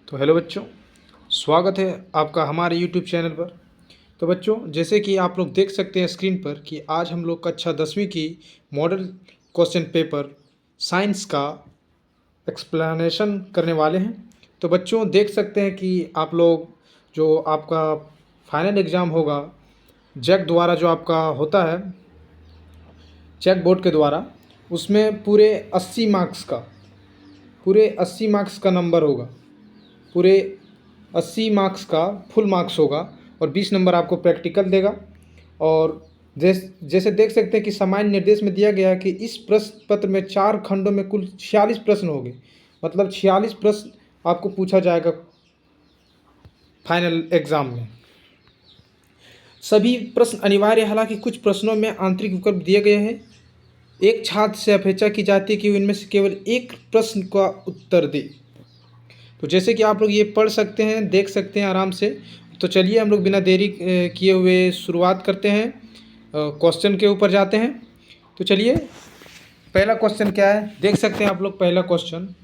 तो हेलो बच्चों, स्वागत है आपका हमारे यूट्यूब चैनल पर। तो बच्चों, जैसे कि आप लोग देख सकते हैं स्क्रीन पर कि आज हम लोग कक्षा 10वीं की मॉडल क्वेश्चन पेपर साइंस का एक्सप्लेनेशन करने वाले हैं। तो बच्चों देख सकते हैं कि आप लोग जो आपका फाइनल एग्ज़ाम होगा जैक द्वारा जो आपका होता है, चेक बोर्ड के द्वारा, उसमें पूरे 80 मार्क्स का नंबर होगा। पूरे 80 मार्क्स का फुल मार्क्स होगा और 20 नंबर आपको प्रैक्टिकल देगा। और जैसे देख सकते हैं कि सामान्य निर्देश में दिया गया है कि इस प्रश्न पत्र में 4 खंडों में कुल 46 प्रश्न होंगे। मतलब 46 प्रश्न आपको पूछा जाएगा फाइनल एग्ज़ाम में। सभी प्रश्न अनिवार्य, हालांकि कुछ प्रश्नों में आंतरिक विकल्प दिए गए हैं। एक छात्र से अपेक्षा की जाती है कि वो इनमें से केवल एक प्रश्न का उत्तर दे। तो जैसे कि आप लोग ये पढ़ सकते हैं, देख सकते हैं आराम से। तो चलिए हम लोग बिना देरी किए हुए शुरुआत करते हैं, क्वेश्चन के ऊपर जाते हैं। तो चलिए, पहला क्वेश्चन क्या है देख सकते हैं आप लोग। पहला क्वेश्चन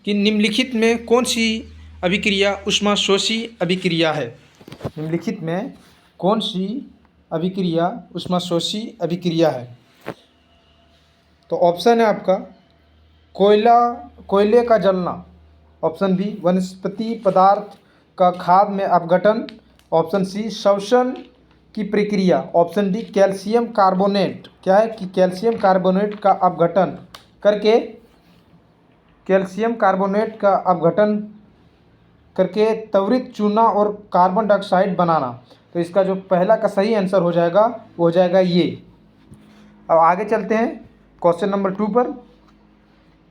कि निम्नलिखित में कौन सी अभिक्रिया ऊष्माशोषी अभिक्रिया है। निम्नलिखित में कौन सी अभिक्रिया ऊष्माशोषी अभिक्रिया है। तो ऑप्शन है आपका कोयले का जलना, ऑप्शन बी वनस्पति पदार्थ का खाद में अपघटन, ऑप्शन सी श्वसन की प्रक्रिया, ऑप्शन डी कैल्शियम कार्बोनेट, क्या है कि कैल्शियम कार्बोनेट का अपघटन करके त्वरित चूना और कार्बन डाइऑक्साइड बनाना। तो इसका जो पहला का सही आंसर हो जाएगा वो हो जाएगा ये। अब आगे चलते हैं क्वेश्चन नंबर 2 पर।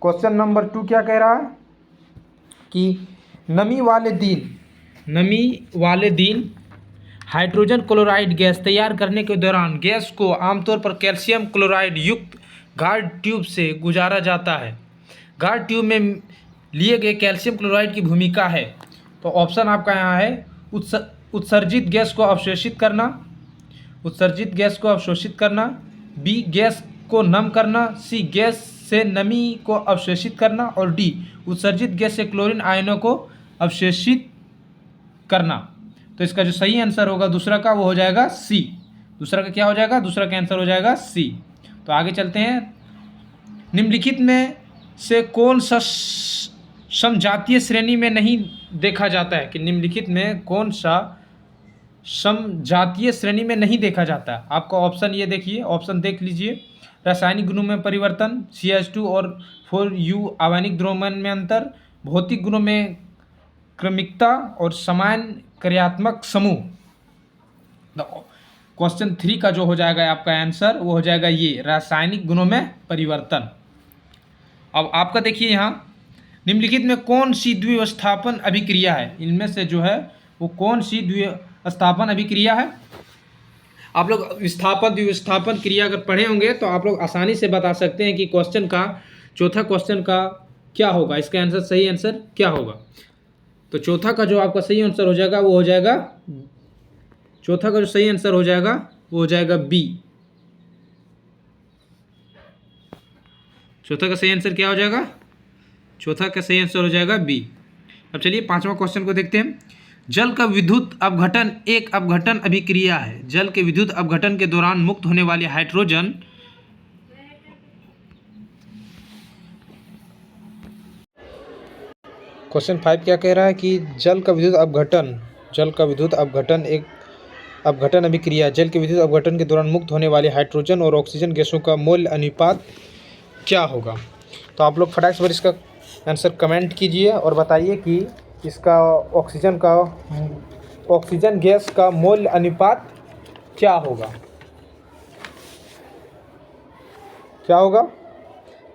क्वेश्चन नंबर 2 क्या कह रहा है कि नमी वाले दिन हाइड्रोजन क्लोराइड गैस तैयार करने के दौरान गैस को आमतौर पर कैल्शियम क्लोराइड युक्त गार्ड ट्यूब से गुजारा जाता है। गार्ड ट्यूब में लिए गए कैल्शियम क्लोराइड की भूमिका है। तो ऑप्शन आपका यहाँ है उत्सर्जित गैस को अवशोषित करना, बी गैस को नम करना, सी गैस से नमी को अवशोषित करना और डी उत्सर्जित गैस से क्लोरीन आयनों को अवशोषित करना। तो इसका जो सही आंसर होगा दूसरा का वो हो जाएगा सी। दूसरा का क्या हो जाएगा? दूसरा का आंसर हो जाएगा सी। तो आगे चलते हैं। निम्नलिखित में से कौन सा समजातीय श्रेणी में नहीं देखा जाता है कि निम्नलिखित में कौन सा समजातीय श्रेणी में नहीं देखा जाता है। आपका ऑप्शन ये देखिए, ऑप्शन देख लीजिए। रासायनिक गुणों में परिवर्तन, CH2 और 4U आवरणिक द्रव्यमान में अंतर, भौतिक गुणों में क्रमिकता और समान कार्यात्मक समूह। क्वेश्चन 3 का जो हो जाएगा आपका आंसर वो हो जाएगा ये, रासायनिक गुणों में परिवर्तन। अब आपका देखिए यहाँ, निम्नलिखित में कौन सी द्विस्थापन अभिक्रिया है। इनमें से जो है वो कौन सी द्विस्थापन अभिक्रिया है। आप लोग द्विस्थापन क्रिया अगर पढ़े होंगे तो आप लोग आसानी से बता सकते हैं कि चौथा क्वेश्चन का क्या होगा, इसका आंसर, सही आंसर क्या होगा। तो चौथा का जो आपका सही आंसर हो जाएगा वो हो जाएगा, चौथा का जो सही आंसर हो जाएगा वो हो जाएगा बी। चौथा का सही आंसर क्या हो जाएगा? चौथा का सही आंसर हो जाएगा बी। अब चलिए 5वां क्वेश्चन को देखते हैं। जल का विद्युत अपघटन एक अपघटन अभिक्रिया है। जल के विद्युत अपघटन के दौरान मुक्त होने वाले हाइड्रोजन क्वेश्चन 5 क्या कह रहा है कि जल का विद्युत अपघटन एक अपघटन अभिक्रिया। जल के विद्युत अपघटन के दौरान मुक्त होने वाले हाइड्रोजन और ऑक्सीजन गैसों का मोल अनुपात क्या होगा। तो आप लोग फटाक से पर इसका आंसर कमेंट कीजिए और बताइए कि इसका ऑक्सीजन गैस का मोल अनुपात क्या होगा।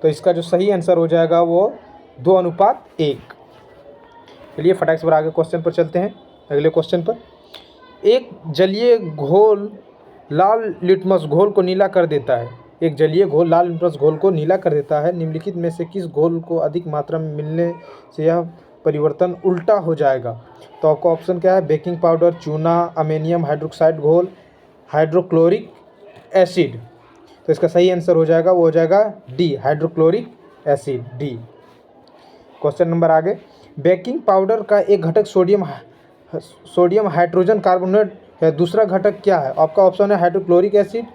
तो इसका जो सही आंसर हो जाएगा वो 2:1। चलिए फटाक से आगे क्वेश्चन पर चलते हैं। अगले क्वेश्चन पर, एक जलीय घोल लाल लिटमस घोल को नीला कर देता है। निम्नलिखित में से किस घोल को अधिक मात्रा में मिलने से यह परिवर्तन उल्टा हो जाएगा। तो आपका ऑप्शन क्या है? बेकिंग पाउडर, चूना, अमोनियम हाइड्रोक्साइड घोल, हाइड्रोक्लोरिक एसिड। तो इसका सही आंसर हो जाएगा वो हो जाएगा D, hydrochloric acid, D. Question number आगे, बेकिंग पाउडर का एक घटक सोडियम हाइड्रोजन कार्बोनेट है, दूसरा घटक क्या है? आपका ऑप्शन है hydrochloric acid,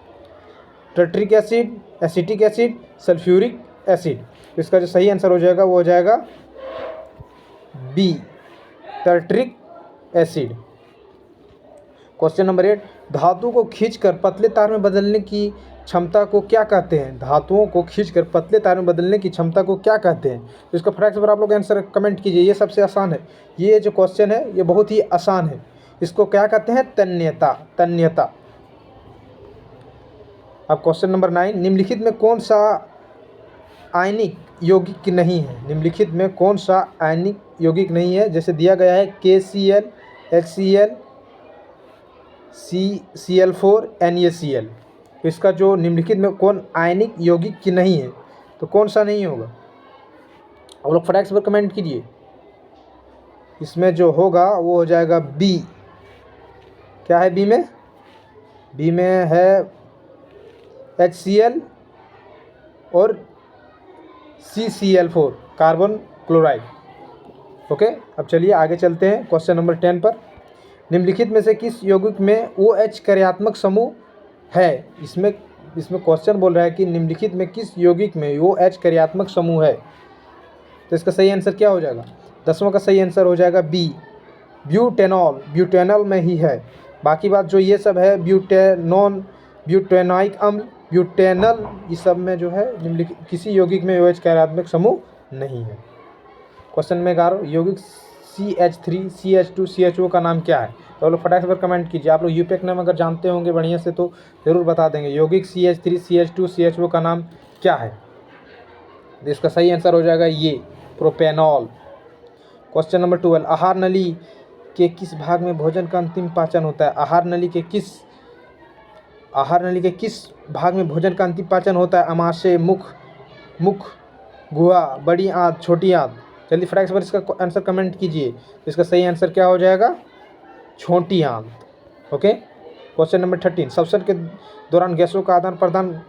tartaric acid, acetic acid, sulphuric acid. इसका जो सही आंसर हो जाएगा वो हो जाएगा B, tartaric acid. Question number 8, धातु को खींचकर पतले तार में बदलने की क्षमता को क्या कहते हैं? धातुओं को खींचकर पतले तार में बदलने की क्षमता को क्या कहते हैं? तो इसका फटाक से आप लोग आंसर कमेंट कीजिए। ये सबसे आसान है, ये जो क्वेश्चन है ये बहुत ही आसान है। इसको क्या कहते हैं? तन्यता, तन्यता। अब क्वेश्चन नंबर 9, निम्नलिखित में कौन सा आयनिक यौगिक नहीं है? निम्नलिखित में कौन सा आयनिक यौगिक नहीं है? जैसे दिया गया है KCl, HCl, CCl4, NaCl। तो इसका जो निम्नलिखित में कौन आयनिक यौगिक की नहीं है, तो कौन सा नहीं होगा? आप लोग फटाक से पर कमेंट कीजिए। इसमें जो होगा वो हो जाएगा बी। क्या है बी में? बी में है HCl और CCl4, कार्बन क्लोराइड। ओके, अब चलिए आगे चलते हैं क्वेश्चन नंबर 10 पर। निम्नलिखित में से किस यौगिक में OH कार्यात्मक समूह है? इसमें क्वेश्चन बोल रहा है कि निम्नलिखित में किस यौगिक में OH कार्यात्मक समूह है? तो इसका सही आंसर क्या हो जाएगा? 10वां का सही आंसर हो जाएगा बी, ब्यूटेनॉल। ब्यूटेनॉल में ही है। बाकी बात जो ये सब है ब्यूटेनॉन, ब्यूटेनॉइक अम्ल, ब्यूटेनल, इस सब में जो है निम्नलिखित किसी यौगिक में OH कार्यात्मक समूह नहीं है। क्वेश्चन में 11, यौगिक CH3, CH2, CHO का नाम क्या है? तो आप लोग फटाक से पर कमेंट कीजिए। आप लोग यूपैक नाम अगर जानते होंगे बढ़िया से तो ज़रूर बता देंगे। यौगिक CH3, CH2, CHO का नाम क्या है? तो इसका सही आंसर हो जाएगा ये, प्रोपेनॉल। क्वेश्चन नंबर 12, आहार नली के किस भाग में भोजन का अंतिम पाचन होता है? आहार नली के किस भाग में भोजन का अंतिम पाचन होता है? अमाशय, मुख, गुहा, बड़ी आंत, छोटी आंत। जल्दी फटाक से इसका आंसर कमेंट कीजिए। तो इसका सही आंसर क्या हो जाएगा? छोटी आंत। ओके। क्वेश्चन नंबर 13, श्वसन के दौरान गैसों का आदान प्रदान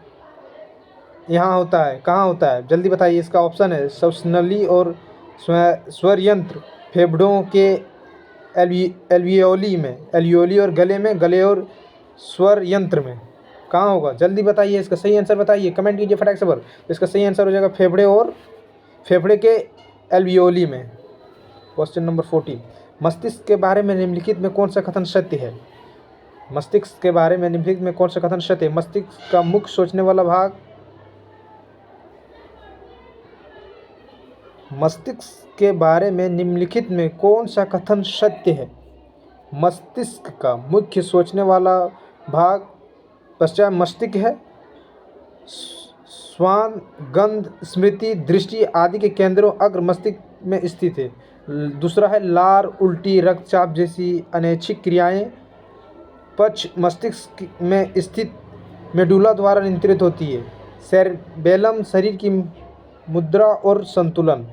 यहाँ होता है, कहाँ होता है? जल्दी बताइए। इसका ऑप्शन है श्वसनली और स्वर यंत्र, फेफड़ों के एल्वियोली और गले में, गले और स्वर यंत्र में। कहाँ होगा? जल्दी बताइए, इसका सही आंसर बताइए, कमेंट कीजिए फटाक से पर। इसका सही आंसर हो जाएगा फेफड़े के एल्वियोली में। क्वेश्चन नंबर 14, मस्तिष्क के बारे में निम्नलिखित में कौन सा कथन सत्य है? मस्तिष्क के बारे में निम्नलिखित में कौन सा कथन सत्य है? मस्तिष्क का मुख्य सोचने वाला भाग, मस्तिष्क के बारे में निम्नलिखित में कौन सा कथन सत्य है? मस्तिष्क का मुख्य सोचने वाला भाग पश्चात मस्तिष्क है। श्वान, गंध, स्मृति, दृष्टि आदि के केंद्रों अग्र मस्तिष्क में स्थित है। दूसरा है लार, उल्टी, रक्तचाप जैसी अनैच्छिक क्रियाएं पक्ष मस्तिष्क में स्थित मेडुला द्वारा नियंत्रित होती है। सेरेबेलम शरीर की मुद्रा और संतुलन।